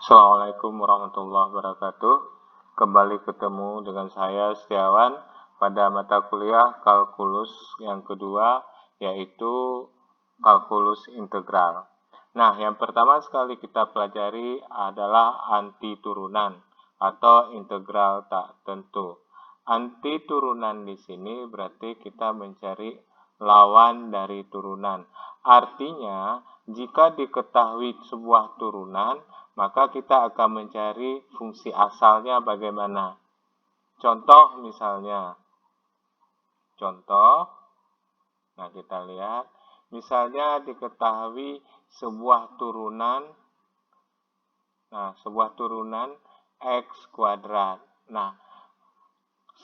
Assalamualaikum warahmatullahi wabarakatuh. Kembali ketemu dengan saya Setiawan pada mata kuliah kalkulus yang kedua, yaitu kalkulus integral. Nah, yang pertama sekali kita pelajari adalah anti turunan atau integral tak tentu. Anti turunan di sini berarti kita mencari lawan dari turunan. Artinya, jika diketahui sebuah turunan, maka kita akan mencari fungsi asalnya bagaimana. Contoh misalnya. Nah kita lihat. Misalnya diketahui sebuah turunan. Nah, sebuah turunan X kuadrat. Nah,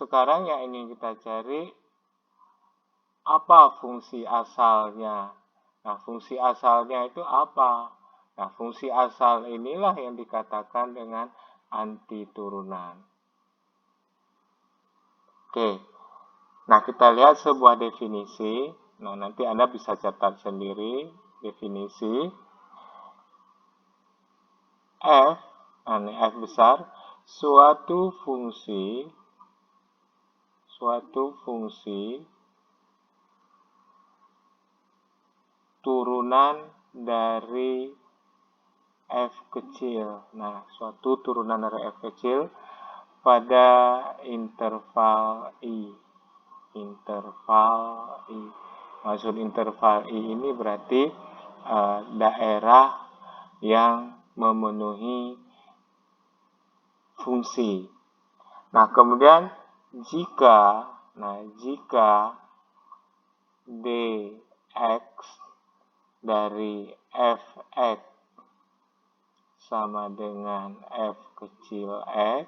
sekarang yang ingin kita cari, apa fungsi asalnya? Nah, fungsi asalnya itu apa? Nah, fungsi asal inilah yang dikatakan dengan anti turunan. Oke, nah kita lihat sebuah definisi. Nah, nanti Anda bisa catat sendiri definisi. F besar, suatu fungsi turunan dari F kecil. Nah, suatu turunan dari F kecil pada interval I. Maksud interval I ini berarti daerah yang memenuhi fungsi. Nah, kemudian jika dx dari fx sama dengan f kecil x,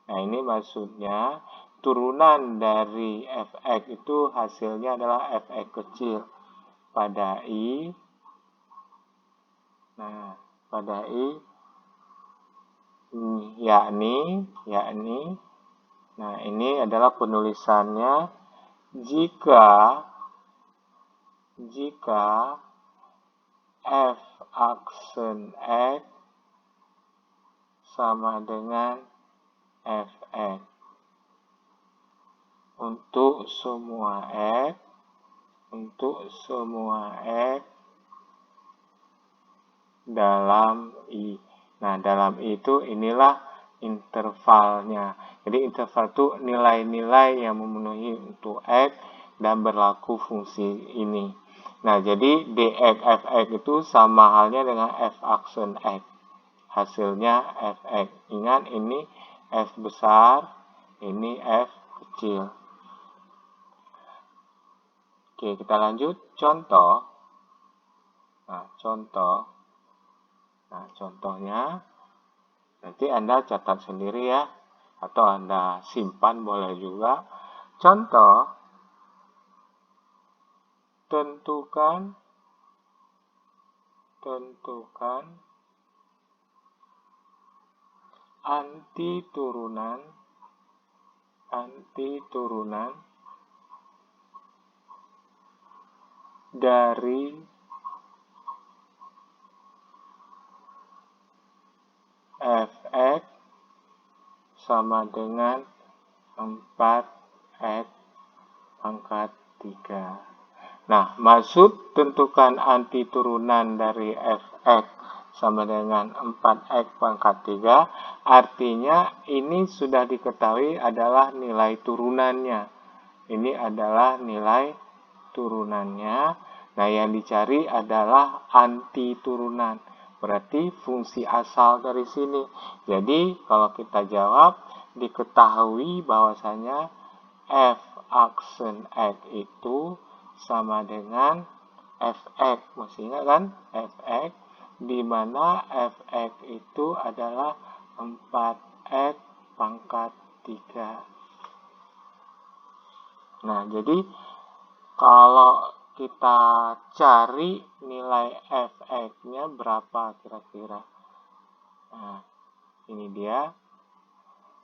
nah ini maksudnya turunan dari fx itu hasilnya adalah fx kecil pada I. Nah, pada I yakni nah ini adalah penulisannya jika f aksen x sama dengan fx untuk semua x dalam I. Nah, dalam I itu inilah intervalnya. Jadi interval itu nilai-nilai yang memenuhi untuk x dan berlaku fungsi ini. Nah, jadi dx fx itu sama halnya dengan f aksen x. Hasilnya fx. Ingat ini f besar, ini f kecil. Oke, kita lanjut contoh. Nah, contohnya nanti Anda catat sendiri ya, atau Anda simpan boleh juga. Contoh, tentukan anti turunan dari fx sama dengan 4x pangkat 3. Nah, maksud tentukan anti turunan dari fx sama dengan 4x pangkat 3, artinya ini sudah diketahui adalah nilai turunannya. Ini adalah nilai turunannya. Nah, yang dicari adalah anti turunan. Berarti fungsi asal dari sini. Jadi, kalau kita jawab, diketahui bahwasanya f aksen x itu sama dengan fx. Masih ingat kan? Fx, di mana fx itu adalah 4x pangkat 3. Nah, jadi kalau kita cari nilai fx-nya berapa kira-kira? Nah, ini dia.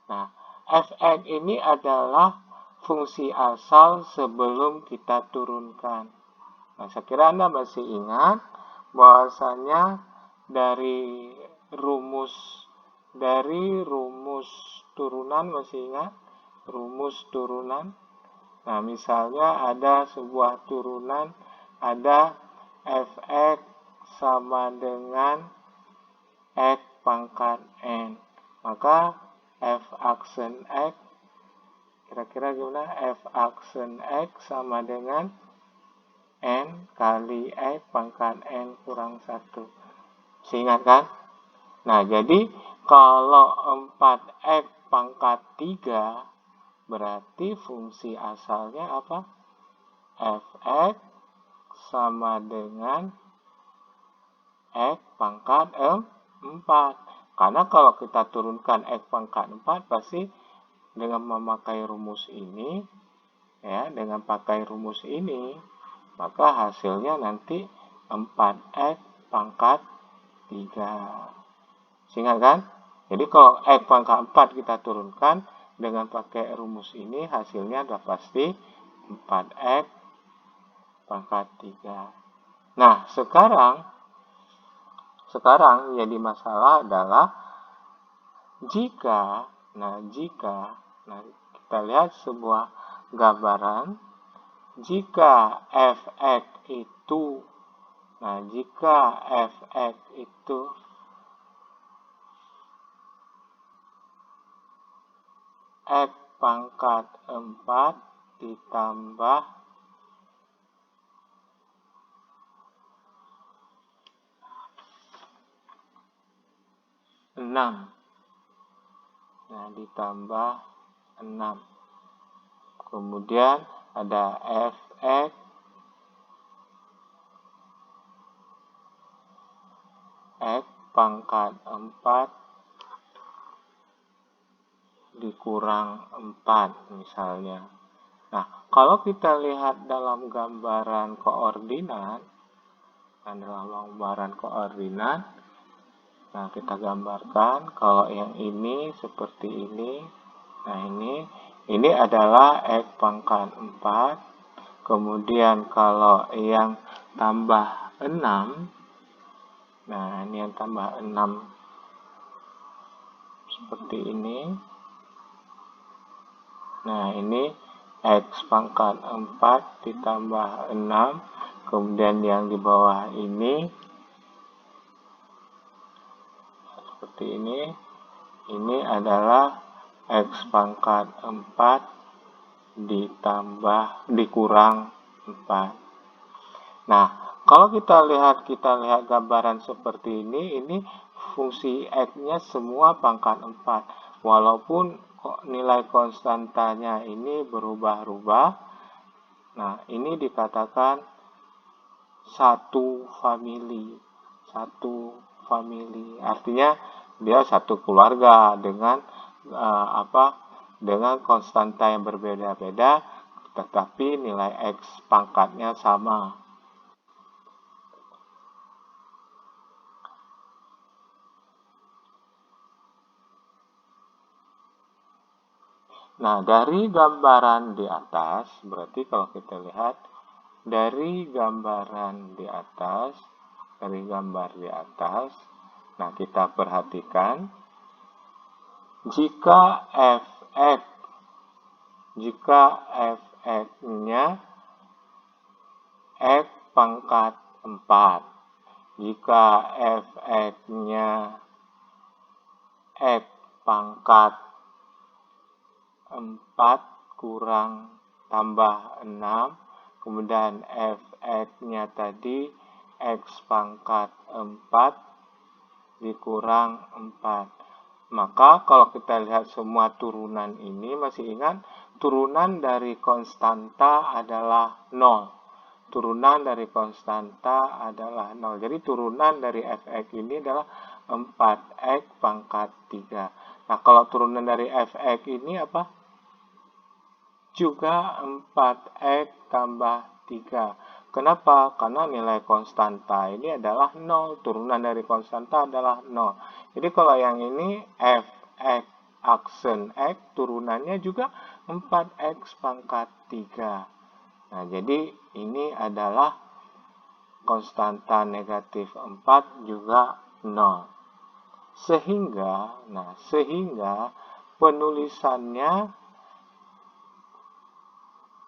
Nah, fx ini adalah fungsi asal sebelum kita turunkan. Nah, saya kira Anda masih ingat bahwasanya dari rumus dari rumus turunan, masih ingat? Rumus turunan. Nah, misalnya ada sebuah turunan, ada fx sama dengan x pangkat n. Maka f aksen x, kira-kira gimana? F aksen x sama dengan n kali x pangkat n kurang 1. Ingat kan? Nah, jadi kalau 4x pangkat 3 berarti fungsi asalnya apa? Fx sama dengan x pangkat 4. Karena kalau kita turunkan x pangkat 4 pasti dengan memakai rumus ini, ya, dengan pakai rumus ini, maka hasilnya nanti 4x pangkat 3. Ingat kan? Jadi kalau x pangkat 4 kita turunkan dengan pakai rumus ini, hasilnya sudah pasti 4x pangkat 3. Nah, sekarang jadi masalah adalah jika kita lihat sebuah gambaran, jika fx itu x pangkat 4 ditambah 6. Nah, ditambah 6. Kemudian ada fx x pangkat 4 dikurang 4 misalnya. Nah, kalau kita lihat dalam gambaran koordinat, nah kita gambarkan kalau yang ini seperti ini. Nah, ini adalah x pangkat 4. Kemudian kalau yang tambah 6, nah ini yang tambah 6 seperti ini. Nah, ini x pangkat 4 ditambah 6. Kemudian yang di bawah ini seperti ini. Ini adalah x pangkat 4 dikurang 4. Nah, kalau kita lihat gambaran seperti ini fungsi x-nya semua pangkat 4. Walaupun nilai konstantanya ini berubah-ubah. Nah, ini dikatakan satu famili. Artinya dia satu keluarga dengan dengan konstanta yang berbeda-beda, tetapi nilai x pangkatnya sama. Nah, dari gambaran di atas, berarti kalau kita lihat dari gambar di atas, nah kita perhatikan jika fx-nya x pangkat 4, jika fx-nya x pangkat 4 kurang tambah 6, kemudian fx-nya tadi x pangkat 4 dikurang 4. Maka kalau kita lihat semua turunan ini, masih ingat turunan dari konstanta adalah 0. Turunan dari konstanta adalah 0. Jadi turunan dari fx ini adalah 4x pangkat 3. Nah, kalau turunan dari fx ini apa? Juga 4x tambah 3. Kenapa? Karena nilai konstanta ini adalah 0. Turunan dari konstanta adalah 0. Jadi kalau yang ini fx aksen x, turunannya juga 4x pangkat 3. Nah, jadi ini adalah konstanta negatif 4 juga 0. Sehingga penulisannya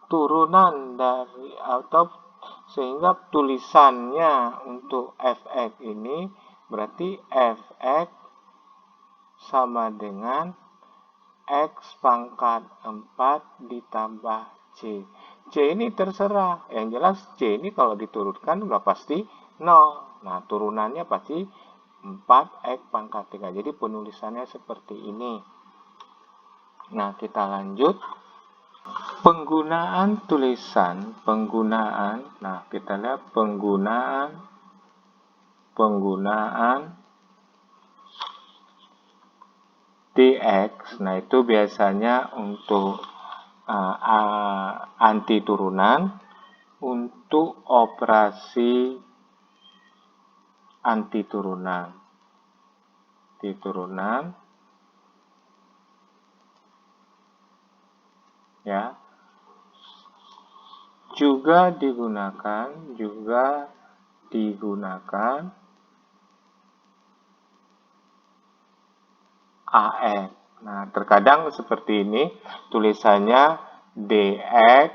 turunan dari atau sehingga tulisannya untuk fx ini berarti fx sama dengan x pangkat 4 ditambah c. C ini terserah, yang jelas C ini kalau diturunkan udah pasti 0. Nah, turunannya pasti 4x pangkat 3. Jadi penulisannya seperti ini. Nah, kita lanjut. Penggunaan tulisan, nah kita lihat penggunaan dx, nah itu biasanya untuk anti turunan, untuk operasi anti turunan, ya, juga digunakan AX. Nah, terkadang seperti ini tulisannya DX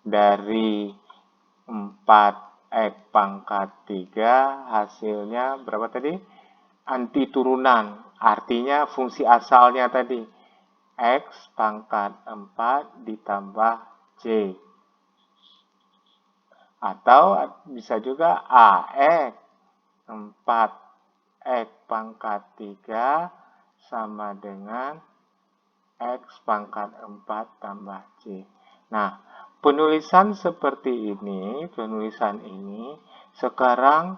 dari 4x pangkat 3 hasilnya berapa tadi? Anti turunan, artinya fungsi asalnya tadi x pangkat 4 ditambah c. Atau bisa juga AX 4x pangkat 3 sama dengan x pangkat 4 tambah c. Nah, penulisan seperti ini, sekarang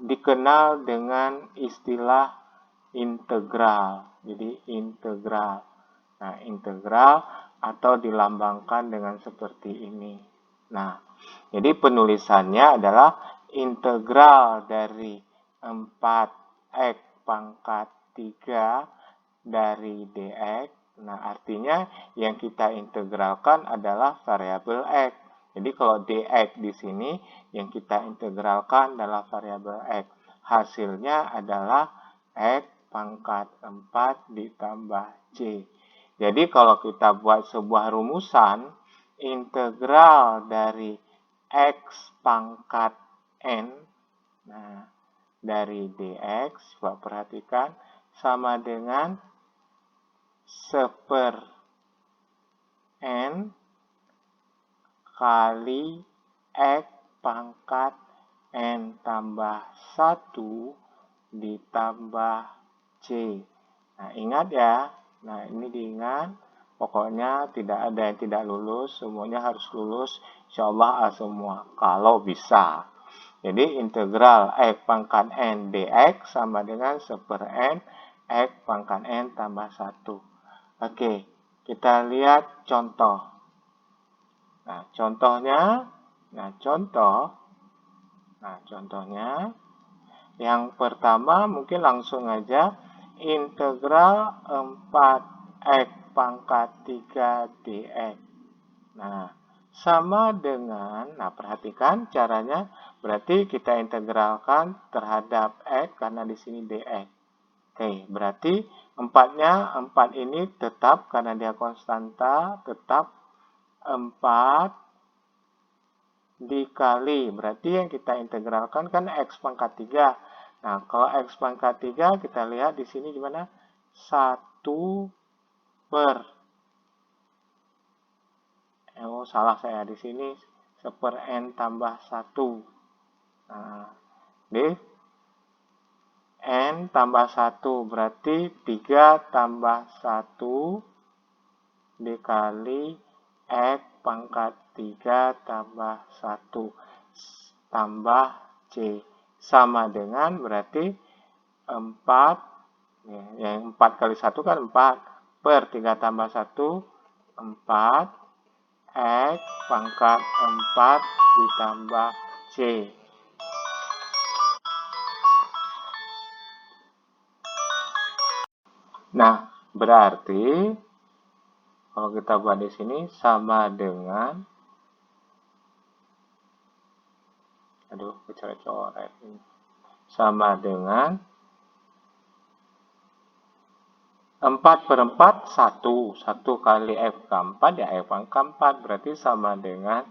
dikenal dengan istilah integral. Jadi integral. Nah, integral atau dilambangkan dengan seperti ini. Nah, jadi penulisannya adalah integral dari 4x pangkat 3 dari dx. Nah, artinya yang kita integralkan adalah variabel x. Jadi kalau dx di sini yang kita integralkan adalah variabel x. Hasilnya adalah x pangkat 4 ditambah c. Jadi kalau kita buat sebuah rumusan, integral dari x pangkat n, nah, dari dx, coba perhatikan, sama dengan 1/n kali x pangkat n tambah 1 ditambah c. Nah, ingat ya. Nah, ini diingat. Pokoknya tidak ada yang tidak lulus. Semuanya harus lulus. Insyaallah semua. Kalau bisa. Jadi integral x pangkat n dx sama dengan 1/n x pangkat n tambah 1. Oke, kita lihat contoh. Nah, contohnya yang pertama mungkin langsung aja integral 4x pangkat 3 dx. Nah, sama dengan, nah perhatikan caranya, berarti kita integralkan terhadap x karena di sini dx. Oke, berarti 4 ini tetap karena dia konstanta, tetap 4 dikali, berarti yang kita integralkan kan x pangkat 3. Nah, kalau x pangkat 3 kita lihat di sini gimana? 1 per, oh salah saya di sini 1/n tambah 1. Nah, di n tambah 1 berarti 3 tambah 1 dikali x pangkat 3 tambah 1 tambah c. Sama dengan berarti 4, yang 4 kali 1 kan 4, per 3 tambah 1, 4, x pangkat 4 ditambah c. Nah, berarti kalau kita buat di sini sama dengan, aduh, kecoret-coret ini, sama dengan 4/4 1. 1 kali X pangkat ya X pangkat 4. Berarti sama dengan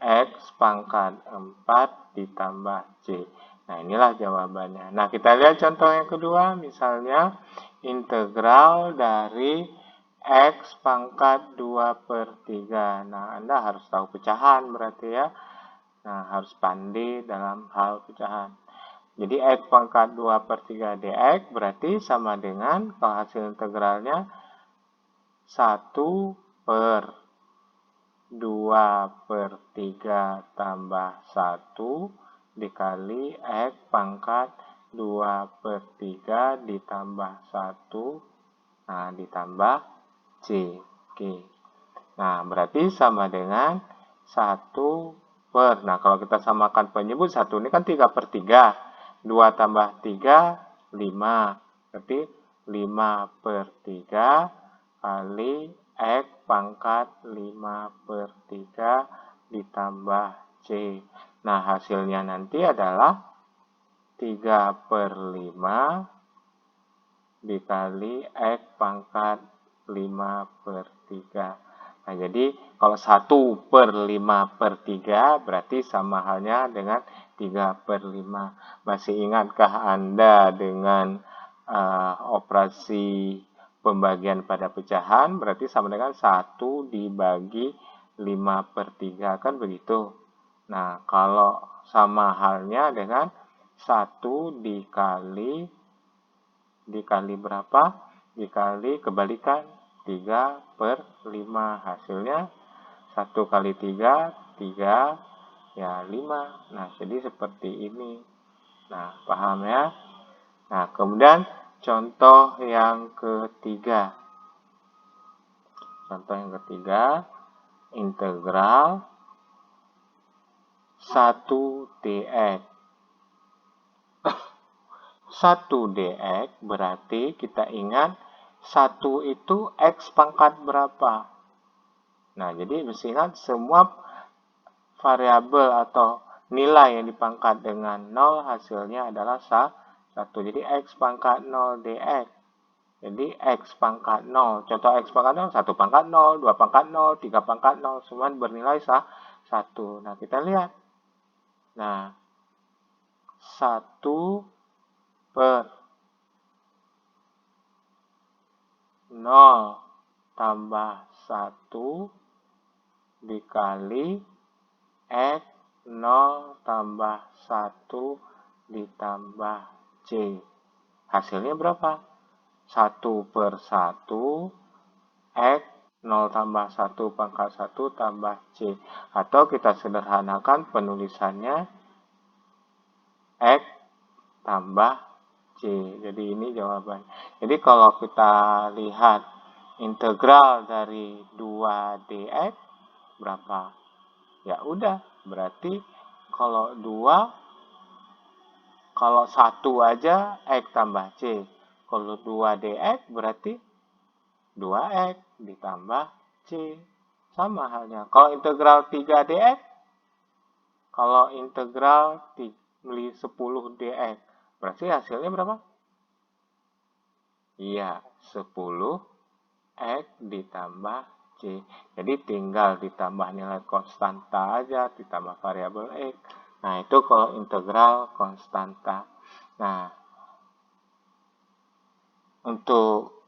X pangkat 4 ditambah C. Nah, inilah jawabannya. Nah, kita lihat contoh yang kedua. Misalnya, integral dari X pangkat 2/3. Nah, Anda harus tahu pecahan berarti ya. Nah, harus pandai dalam hal pecahan. Jadi X pangkat 2/3 dx berarti sama dengan kalau hasil integralnya 1/2/3 tambah 1 dikali X pangkat 2/3 ditambah 1, nah ditambah C. Oke. Nah, berarti sama dengan 1/, nah kalau kita samakan penyebut 1 ini kan 3/3. 2 tambah 3, 5. Berarti 5/3 kali X pangkat 5/3 ditambah C. Nah, hasilnya nanti adalah 3/5 dikali X pangkat 5/3. Nah, jadi kalau 1/5/3 berarti sama halnya dengan 3/5. Masih ingatkah Anda dengan operasi pembagian pada pecahan? Berarti sama dengan 1 dibagi 5/3, kan begitu? Nah, kalau sama halnya dengan 1 dikali berapa? Dikali kebalikan 3/5. Hasilnya 1 kali 3, 3 ya 5. Nah, jadi seperti ini. Nah, paham ya? Nah, kemudian contoh yang ketiga. Contoh yang ketiga, integral 1 dx. 1 dx berarti kita ingat 1 itu X pangkat berapa? Nah, jadi mesti ingat semua variabel atau nilai yang dipangkat dengan 0 hasilnya adalah 1. Jadi X pangkat 0 dx. Jadi X pangkat 0. Contoh X pangkat 0, 1 pangkat 0, 2 pangkat 0, 3 pangkat 0. Semua bernilai 1. Nah, kita lihat. Nah, 1/0 tambah 1 dikali X 0 tambah 1 ditambah C. Hasilnya berapa? 1/1 X 0 tambah 1 pangkat 1 tambah C. Atau kita sederhanakan penulisannya X tambah C. Jadi ini jawaban. Jadi kalau kita lihat integral dari 2 dx berapa? Ya udah, berarti kalau 1 aja X tambah C. Kalau 2 dx berarti 2X ditambah C. Sama halnya. Kalau integral 3 dx, kalau integral 10 dx, berarti hasilnya berapa? Iya, 10X ditambah C. Jadi tinggal ditambah nilai konstanta aja, ditambah variabel X. Nah, itu kalau integral konstanta. Nah, untuk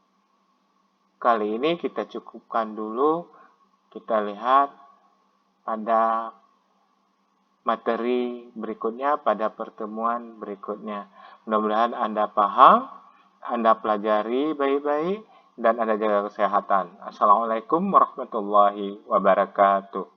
kali ini kita cukupkan dulu. Kita lihat pada materi berikutnya, pada pertemuan berikutnya. Mudah-mudahan Anda paham, Anda pelajari baik-baik, dan Anda jaga kesehatan. Assalamualaikum warahmatullahi wabarakatuh.